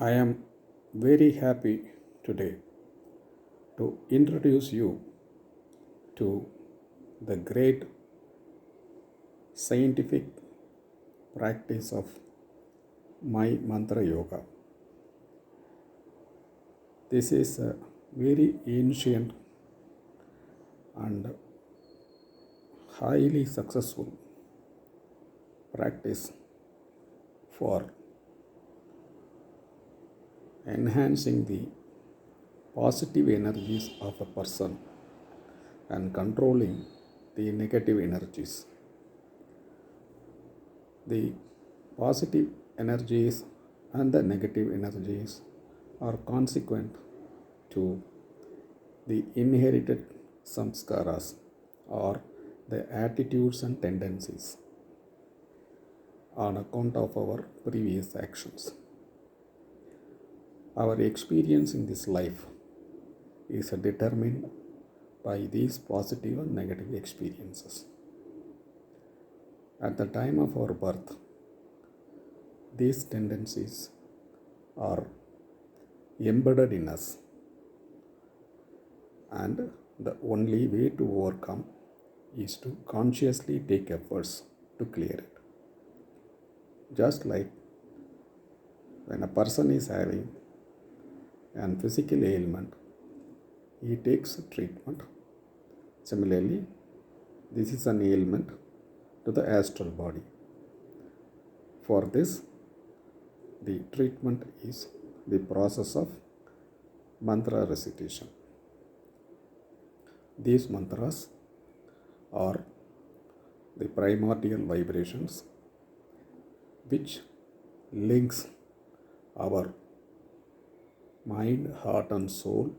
I am very happy today to introduce you to the great scientific practice of my mantra yoga. This is a very ancient and highly successful practice for enhancing the positive energies of a person and controlling the negative energies. The positive energies and the negative energies are consequent to the inherited samskaras or the attitudes and tendencies on account of our previous actions. Our experience in this life is determined by these positive and negative experiences. At the time of our birth, these tendencies are embedded in us, and the only way to overcome is to consciously take efforts to clear it. Just like when a person is having an physical ailment, he takes treatment. Similarly, this is an ailment to the astral body. For this, the treatment is the process of mantra recitation. These mantras are the primordial vibrations which links our mind, heart and soul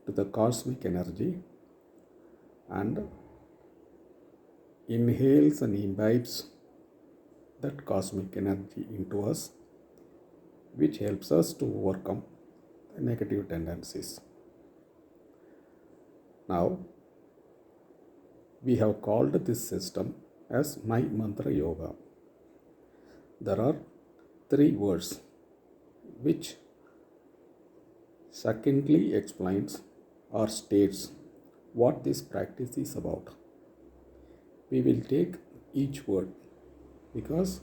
to the cosmic energy and inhales and imbibes that cosmic energy into us, which helps us to overcome the negative tendencies. Now, we have called this system as My Mantra Yoga. There are three words which succinctly explains or states what this practice is about. We will take each word because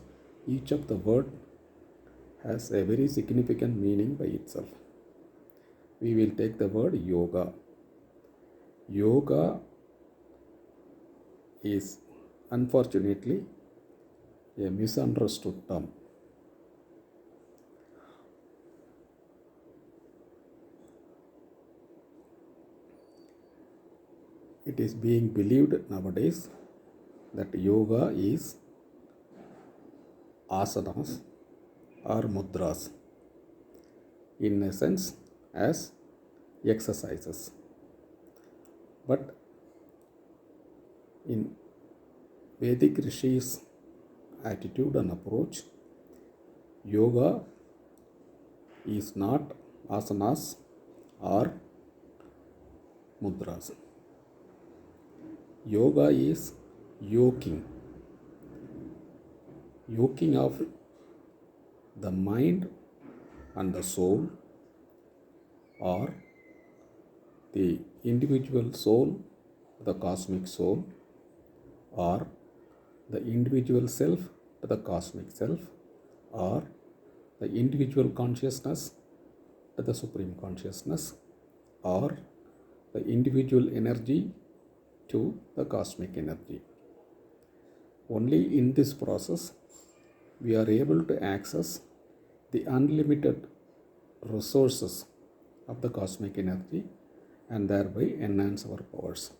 each of the word has a very significant meaning by itself. We will take the word yoga. Yoga is unfortunately a misunderstood term. It is being believed nowadays that yoga is asanas or mudras, in essence as exercises. But in Vedic Rishis' attitude and approach, yoga is not asanas or mudras. Yoga is yoking of the mind and the soul, or the individual soul, the cosmic soul, or the individual self to the cosmic self, or the individual consciousness to the supreme consciousness, or the individual energy to the cosmic energy. Only in this process we are able to access the unlimited resources of the cosmic energy and thereby enhance our powers.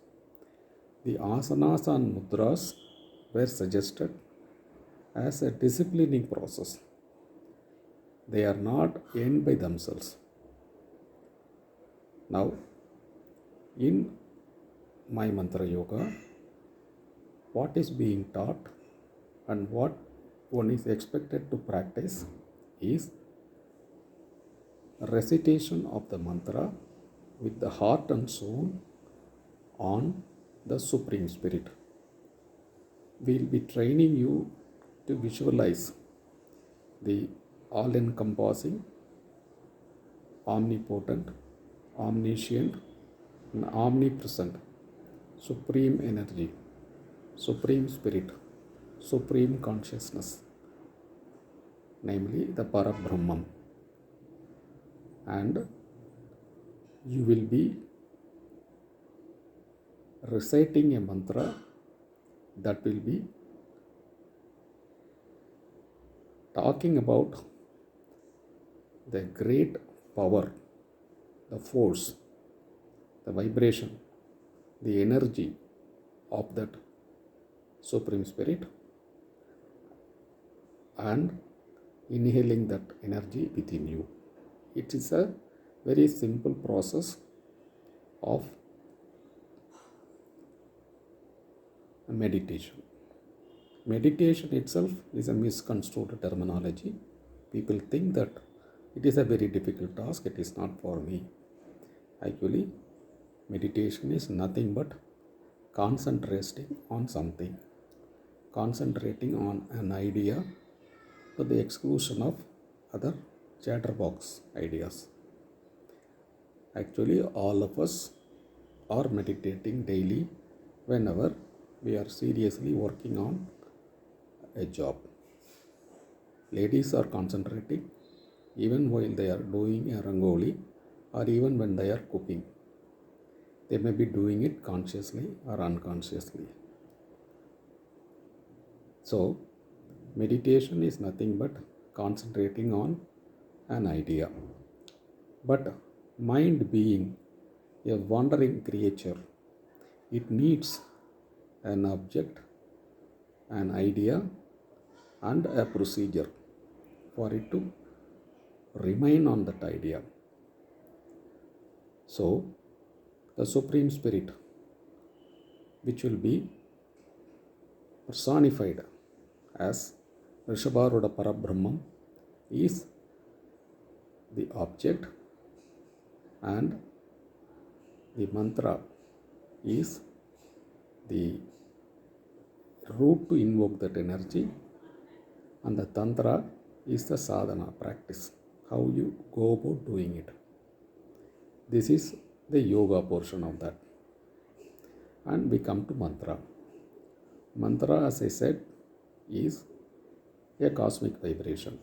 The asanas and mudras were suggested as a disciplining process. They are not end by themselves. Now, in My Mantra Yoga, what is being taught and what one is expected to practice is recitation of the mantra with the heart and soul on the Supreme Spirit. We will be training you to visualize the all-encompassing omnipotent, omniscient, and omnipresent, supreme energy, supreme spirit, supreme consciousness, namely the Parabrahman. And you will be reciting a mantra that will be talking about the great power, the force, the vibration, the energy of that Supreme Spirit, and inhaling that energy within you. It is a very simple process of meditation. Meditation itself is a misconstrued terminology. People think that it is a very difficult task. It is not for me. Actually, meditation is nothing but concentrating on something, concentrating on an idea to the exclusion of other chatterbox ideas. Actually, all of us are meditating daily whenever we are seriously working on a job. Ladies are concentrating even while they are doing a rangoli or even when they are cooking. They may be doing it consciously or unconsciously. So, meditation is nothing but concentrating on an idea. But mind being a wandering creature, it needs an object, an idea, and a procedure for it to remain on that idea. So, the Supreme Spirit, which will be personified as Rishabharuda Parabrahman, is the object, and the mantra is the route to invoke that energy, and the tantra is the sadhana practice, how you go about doing it. This is the yoga portion of that. And we come to mantra. Mantra, as I said, is a cosmic vibration.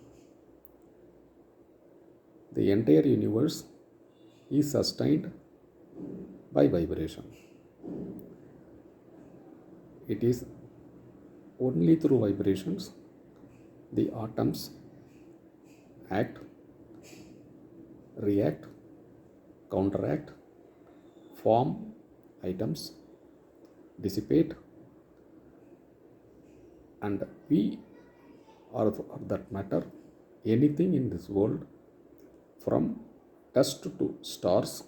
The entire universe is sustained by vibration. It is only through vibrations the atoms act, react, counteract, form items, dissipate, and we, or for that matter, anything in this world, from dust to stars,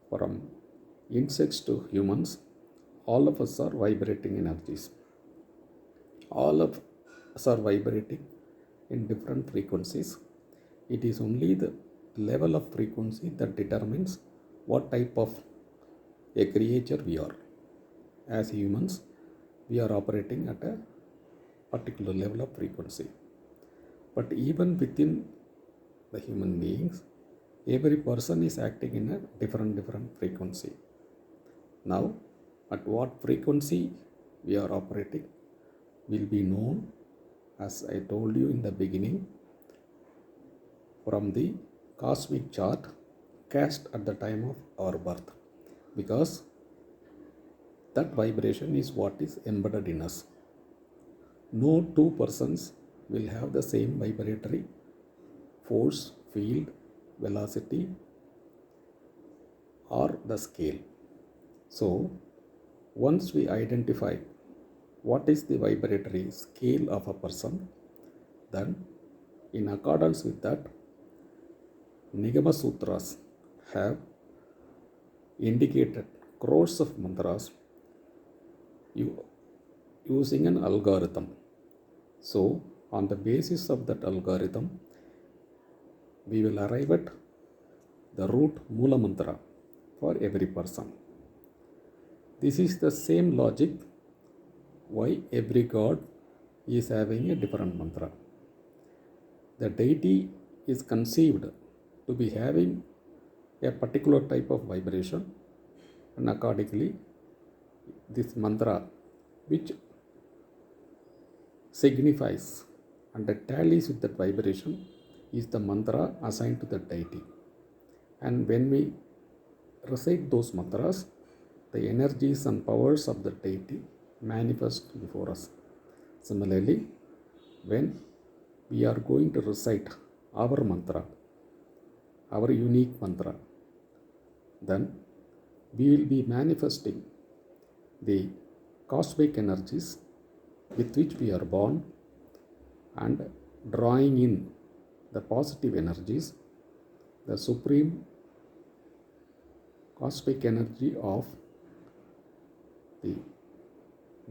from insects to humans, all of us are vibrating energies. All of us are vibrating in different frequencies. It is only the level of frequency that determines what type of a creature we are. As humans, we are operating at a particular level of frequency. But even within the human beings, every person is acting in a different frequency. Now, at what frequency we are operating will be known, as I told you in the beginning, from the cosmic chart cast at the time of our birth, because that vibration is what is embedded in us. No two persons will have the same vibratory force, field, velocity, or the scale. So, once we identify what is the vibratory scale of a person, then in accordance with that, Nigama Sutras have indicated crores of mantras using an algorithm. So, on the basis of that algorithm, we will arrive at the root Mula Mantra for every person. This is the same logic why every god is having a different mantra. The deity is conceived to be having a particular type of vibration, and accordingly this mantra which signifies and tallies with that vibration is the mantra assigned to the deity. And when we recite those mantras, the energies and powers of the deity manifest before us. Similarly, when we are going to recite our mantra, our unique mantra, then we will be manifesting the cosmic energies with which we are born and drawing in the positive energies, the supreme cosmic energy of the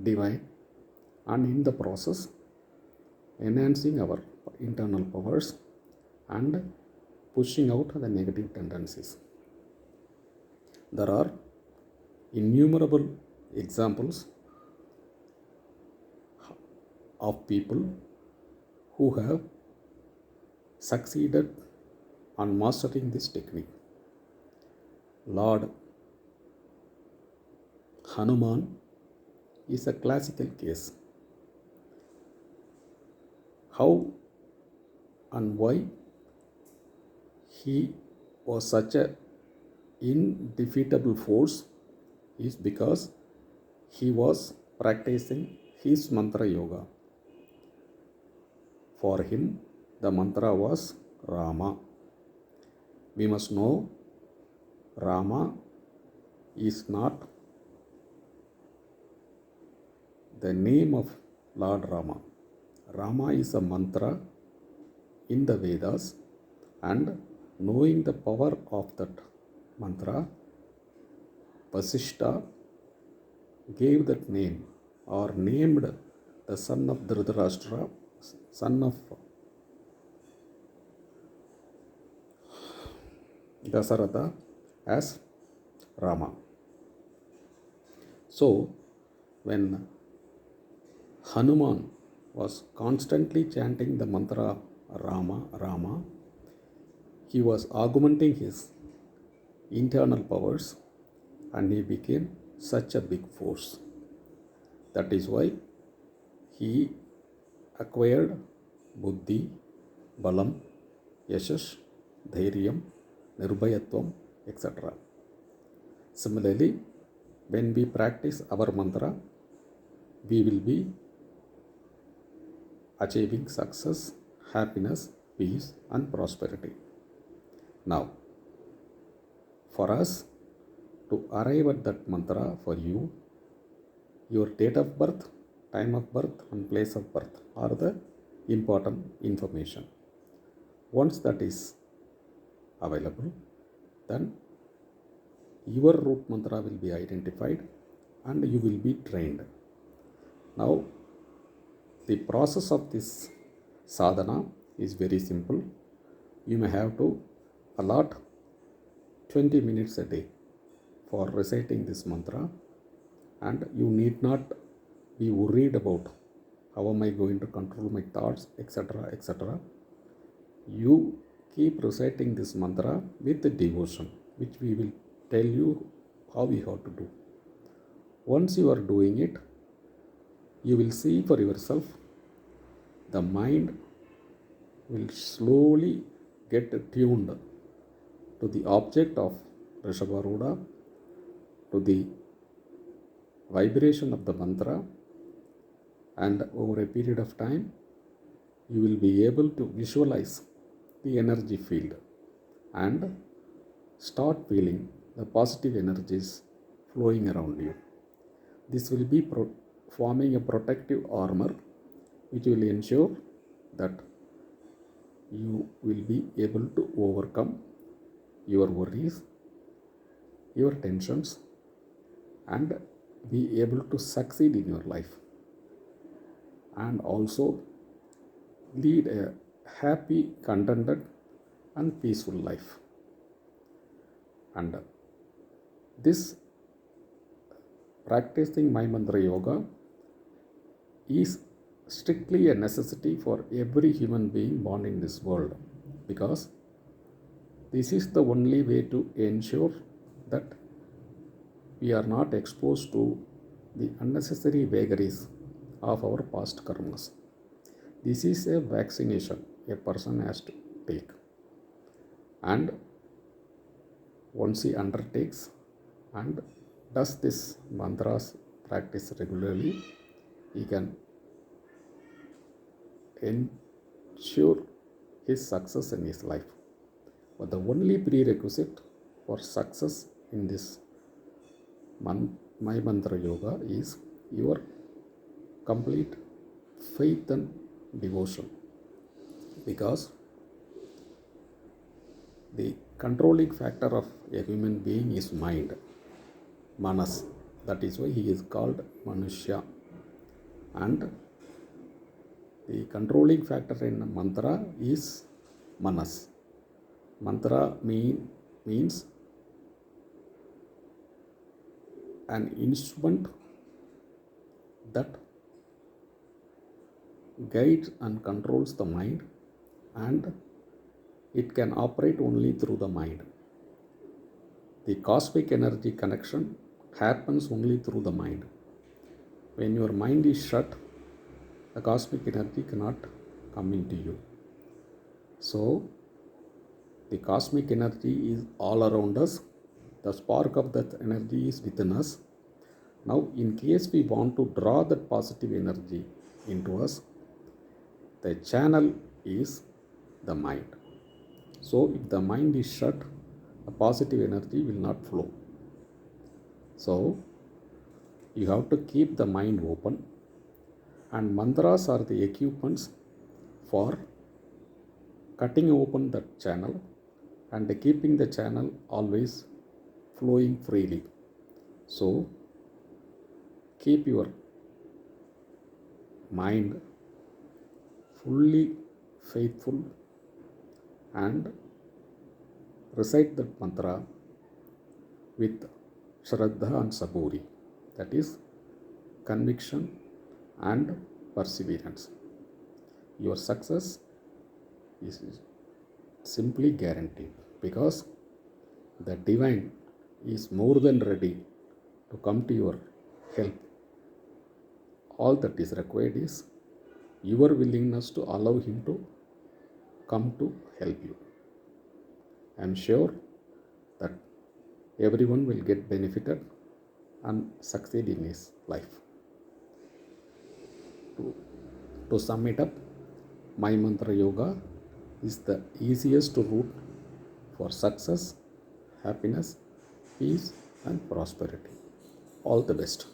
divine, and in the process enhancing our internal powers and pushing out the negative tendencies. There are innumerable examples of people who have succeeded on mastering this technique. Lord Hanuman is a classical case. How and why he was such an indefeatable force is because he was practicing his mantra yoga. For him, the mantra was Rama. We must know Rama is not the name of Lord Rama. Rama is a mantra in the Vedas, and knowing the power of that mantra, Vasishtha gave that name or named the son of Dhritarashtra, son of Dasaratha, as Rama. So, when Hanuman was constantly chanting the mantra Rama, Rama, he was augmenting his internal powers and he became such a big force. That is why he acquired Buddhi, Balam, Yashash, Dhairyam, Nirbhayatvam, etc. Similarly, when we practice our mantra, we will be achieving success, happiness, peace, and prosperity. Now, for us to arrive at that mantra for you, your date of birth, time of birth, and place of birth are the important information. Once that is available, then your root mantra will be identified and you will be trained. Now, the process of this sadhana is very simple. You may have to allot 20 minutes a day for reciting this mantra, and you need not be worried about how am I going to control my thoughts, etc., etc. You keep reciting this mantra with the devotion, which we will tell you how we have to do. Once you are doing it, you will see for yourself the mind will slowly get tuned to the object of Rishabharudha, to the vibration of the mantra, and over a period of time you will be able to visualize the energy field and start feeling the positive energies flowing around you. This will be forming a protective armor which will ensure that you will be able to overcome your worries, your tensions, and be able to succeed in your life, and also lead a happy, contented, and peaceful life. And this practicing my mantra yoga is strictly a necessity for every human being born in this world, because This is the only way to ensure that we are not exposed to the unnecessary vagaries of our past karmas. This is a vaccination a person has to take, and once he undertakes and does this mantras practice regularly, he can ensure his success in his life. But the only prerequisite for success in this My Mantra Yoga is your complete faith and devotion, because the controlling factor of a human being is mind, manas. That is why he is called Manushya. And the controlling factor in mantra is manas. Mantra means an instrument that guides and controls the mind, and it can operate only through the mind. The cosmic energy connection happens only through the mind. When your mind is shut, the cosmic energy cannot come into you. So, the cosmic energy is all around us. The spark of that energy is within us. Now, in case we want to draw that positive energy into us, the channel is the mind. So, if the mind is shut, the positive energy will not flow. So, you have to keep the mind open, and mantras are the equipments for cutting open that channel and keeping the channel always flowing freely. So, keep your mind fully faithful and recite that mantra with Shraddha and Saburi, that is conviction and perseverance. Your success is simply guaranteed, because the divine is more than ready to come to your help. All that is required is your willingness to allow him to come to help you. I am sure that everyone will get benefited and succeed in his life. To sum it up, My Mantra Yoga is the easiest route for success, happiness, peace, and prosperity. All the best.